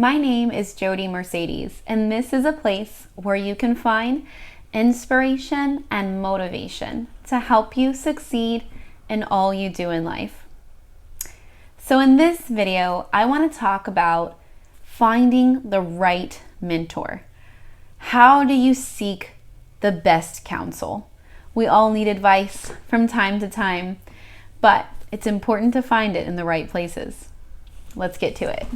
My name is Jody Mercedes, and this is a place where you can find inspiration and motivation to help you succeed in all you do in life. So in this video, I want to talk about finding the right mentor. How do you seek the best counsel? We all need advice from time to time, but it's important to find it in the right places. Let's get to it.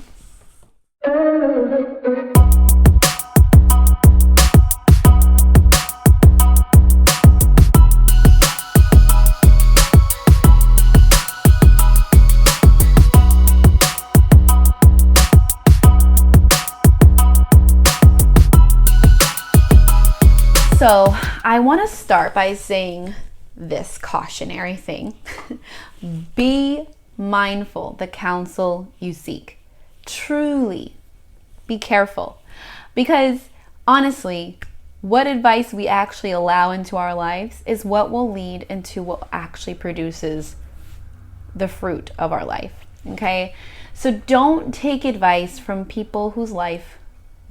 So I want to start by saying this cautionary thing. Be mindful the counsel you seek. Truly be careful, because honestly, what advice we actually allow into our lives is what will lead into what actually produces the fruit of our life. Okay? So don't take advice from people whose life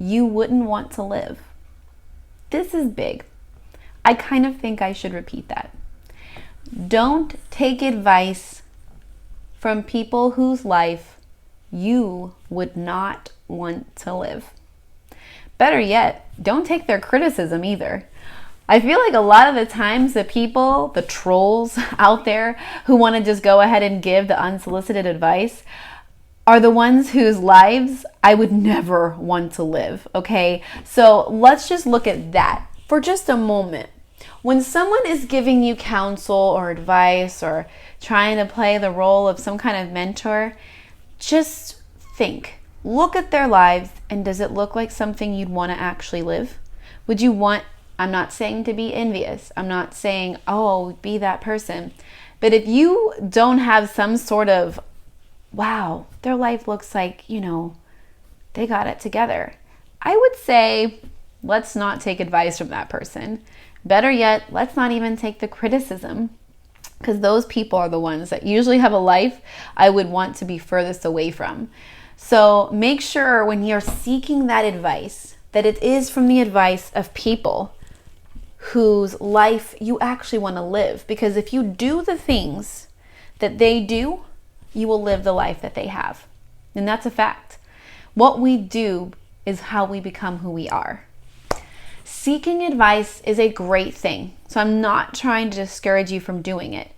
you wouldn't want to live. This is big. I kind of think I should repeat that. Don't take advice from people whose life you would not want to live. Better yet, don't take their criticism either. I feel like a lot of the times the people, the trolls out there who want to just go ahead and give the unsolicited advice are the ones whose lives I would never want to live, okay? So let's just look at that for just a moment. When someone is giving you counsel or advice or trying to play the role of some kind of mentor, just think, look at their lives, and does it look like something you'd want to actually live? Would you want, I'm not saying to be envious, I'm not saying, oh, be that person, but if you don't have some sort of, wow, their life looks like, they got it together, I would say, let's not take advice from that person. Better yet, let's not even take the criticism, because those people are the ones that usually have a life I would want to be furthest away from. So make sure when you're seeking that advice, that it is from the advice of people whose life you actually want to live. Because if you do the things that they do, you will live the life that they have. And that's a fact. What we do is how we become who we are. Seeking advice is a great thing. So I'm not trying to discourage you from doing it.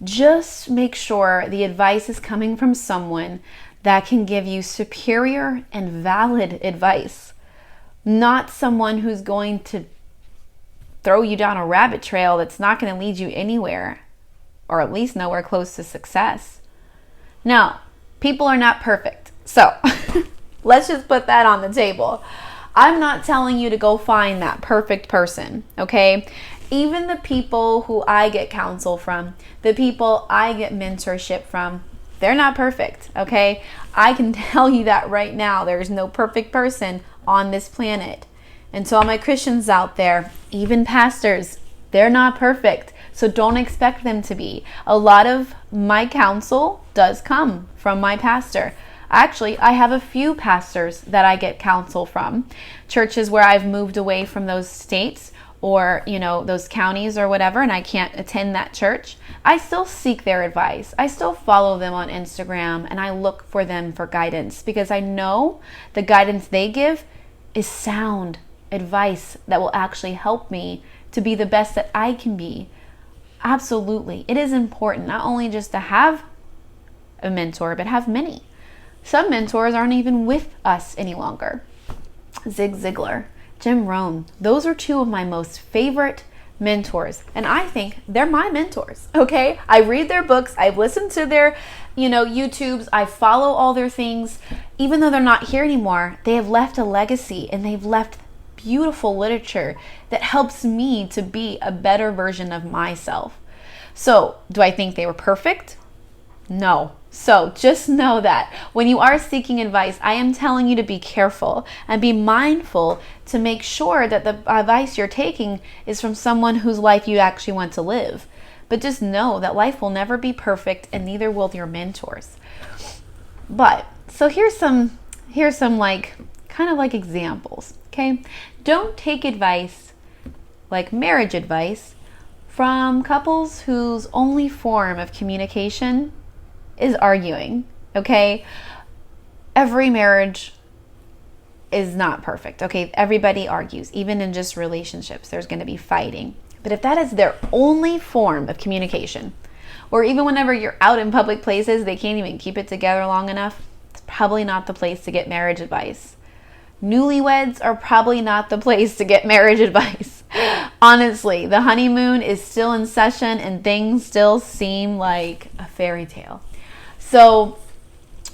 Just make sure the advice is coming from someone that can give you superior and valid advice, not someone who's going to throw you down a rabbit trail that's not going to lead you anywhere, or at least nowhere close to success. Now, people are not perfect. So let's just put that on the table. I'm not telling you to go find that perfect person, okay? Even the people who I get counsel from, the people I get mentorship from, they're not perfect, okay? I can tell you that right now. There's no perfect person on this planet. And so all my Christians out there, even pastors, they're not perfect. So don't expect them to be. A lot of my counsel does come from my pastor. Actually, I have a few pastors that I get counsel from. Churches where I've moved away from those states or, those counties or whatever, and I can't attend that church. I still seek their advice. I still follow them on Instagram, and I look for them for guidance because I know the guidance they give is sound advice that will actually help me to be the best that I can be. Absolutely. It is important not only just to have a mentor, but have many. Some mentors aren't even with us any longer. Zig Ziglar, Jim Rohn, those are two of my most favorite mentors. And I think they're my mentors, okay? I read their books. I've listened to their, YouTubes. I follow all their things. Even though they're not here anymore, they have left a legacy and they've left beautiful literature that helps me to be a better version of myself. So, do I think they were perfect? No. So just know that when you are seeking advice, I am telling you to be careful and be mindful to make sure that the advice you're taking is from someone whose life you actually want to live. But just know that life will never be perfect, and neither will your mentors. But so here's some here's some kind of like examples, okay? Don't take advice, like marriage advice, from couples whose only form of communication is arguing, okay? Every marriage is not perfect, okay? Everybody argues. Even in just relationships, there's going to be fighting. But if that is their only form of communication, or even whenever you're out in public places, they can't even keep it together long enough, it's probably not the place to get marriage advice. Newlyweds are probably not the place to get marriage advice. Honestly, the honeymoon is still in session and things still seem like a fairy tale. So,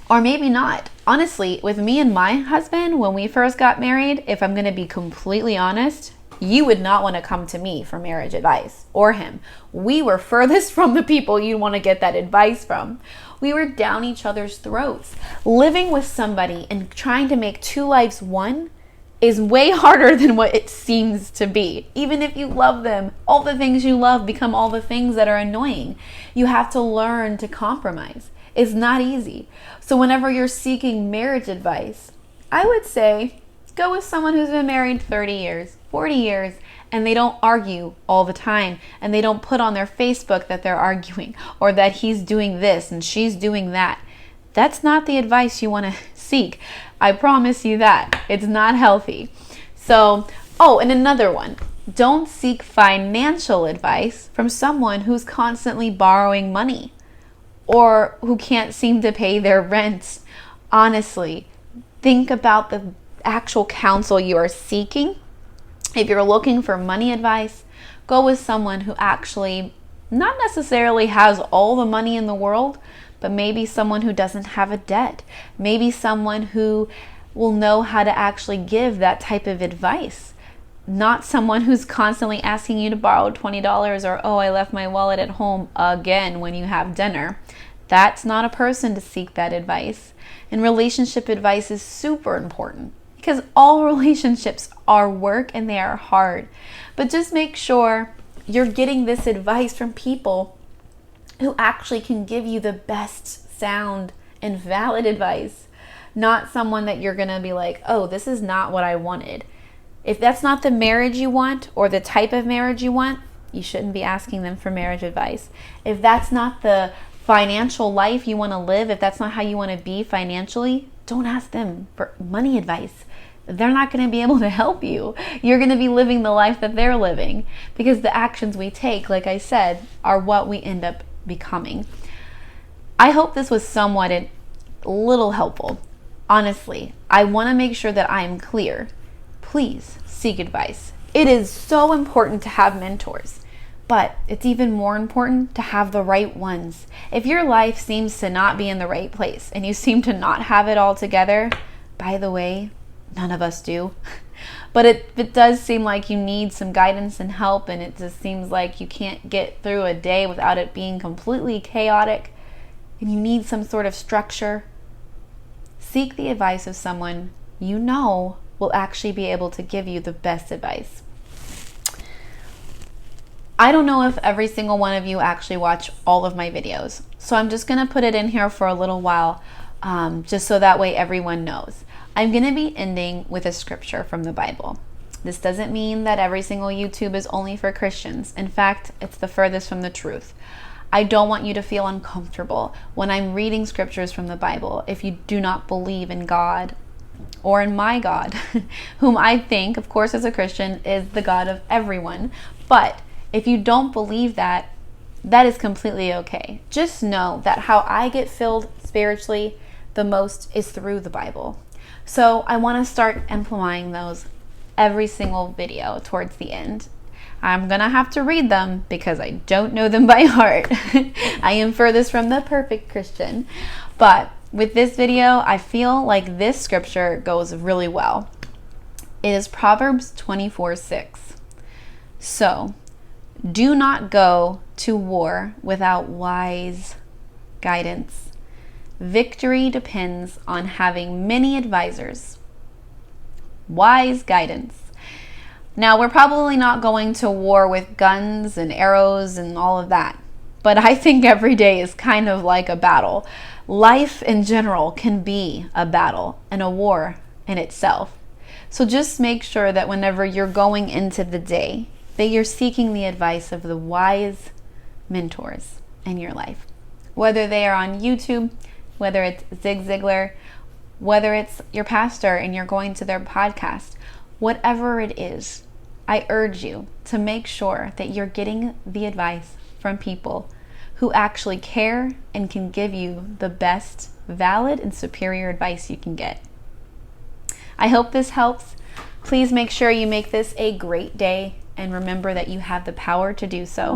or maybe not. Honestly, with me and my husband, when we first got married, if I'm going to be completely honest, you would not want to come to me for marriage advice, or him. We were furthest from the people you'd want to get that advice from. We were down each other's throats. Living with somebody and trying to make two lives one is way harder than what it seems to be. Even if you love them, all the things you love become all the things that are annoying. You have to learn to compromise. It's not easy. So whenever you're seeking marriage advice, I would say go with someone who's been married 30 years, 40 years, and they don't argue all the time, and they don't put on their Facebook that they're arguing, or that he's doing this and she's doing that. That's not the advice you want to seek. I promise you that. It's not healthy. So, and another one. Don't seek financial advice from someone who's constantly borrowing money or who can't seem to pay their rent. Honestly, think about the actual counsel you are seeking. If you're looking for money advice, go with someone who actually not necessarily has all the money in the world, but maybe someone who doesn't have a debt. Maybe someone who will know how to actually give that type of advice. Not someone who's constantly asking you to borrow $20 or, I left my wallet at home again when you have dinner. That's not a person to seek that advice. And relationship advice is super important because all relationships are work and they are hard. But just make sure you're getting this advice from people who actually can give you the best sound and valid advice, not someone that you're going to be like, this is not what I wanted. If that's not the marriage you want or the type of marriage you want, you shouldn't be asking them for marriage advice. If that's not the financial life you want to live, if that's not how you want to be financially, don't ask them for money advice. They're not going to be able to help you. You're going to be living the life that they're living because the actions we take, like I said, are what we end up becoming. I hope this was somewhat a little helpful. Honestly, I want to make sure that I am clear. Please seek advice. It is so important to have mentors, but it's even more important to have the right ones. If your life seems to not be in the right place and you seem to not have it all together, by the way, none of us do. But it does seem like you need some guidance and help, and it just seems like you can't get through a day without it being completely chaotic, and you need some sort of structure. Seek the advice of someone you know will actually be able to give you the best advice. I don't know if every single one of you actually watch all of my videos, so I'm just going to put it in here for a little while, just so that way everyone knows. I'm going to be ending with a scripture from the Bible. This doesn't mean that every single YouTube is only for Christians. In fact, it's the furthest from the truth. I don't want you to feel uncomfortable when I'm reading scriptures from the Bible if you do not believe in God or in my God, whom I think, of course, as a Christian, is the God of everyone. But if you don't believe that, that is completely okay. Just know that how I get filled spiritually the most is through the Bible. So I want to start implementing those every single video towards the end. I'm going to have to read them because I don't know them by heart. I am furthest from the perfect Christian. But with this video, I feel like this scripture goes really well. It is Proverbs 24:6. So, do not go to war without wise guidance. Victory depends on having many advisors. Wise guidance. Now, we're probably not going to war with guns and arrows and all of that, but I think every day is kind of like a battle. Life in general can be a battle and a war in itself. So just make sure that whenever you're going into the day, that you're seeking the advice of the wise mentors in your life. Whether they are on YouTube, whether it's Zig Ziglar, whether it's your pastor and you're going to their podcast, whatever it is, I urge you to make sure that you're getting the advice from people who actually care and can give you the best, valid, and superior advice you can get. I hope this helps. Please make sure you make this a great day and remember that you have the power to do so.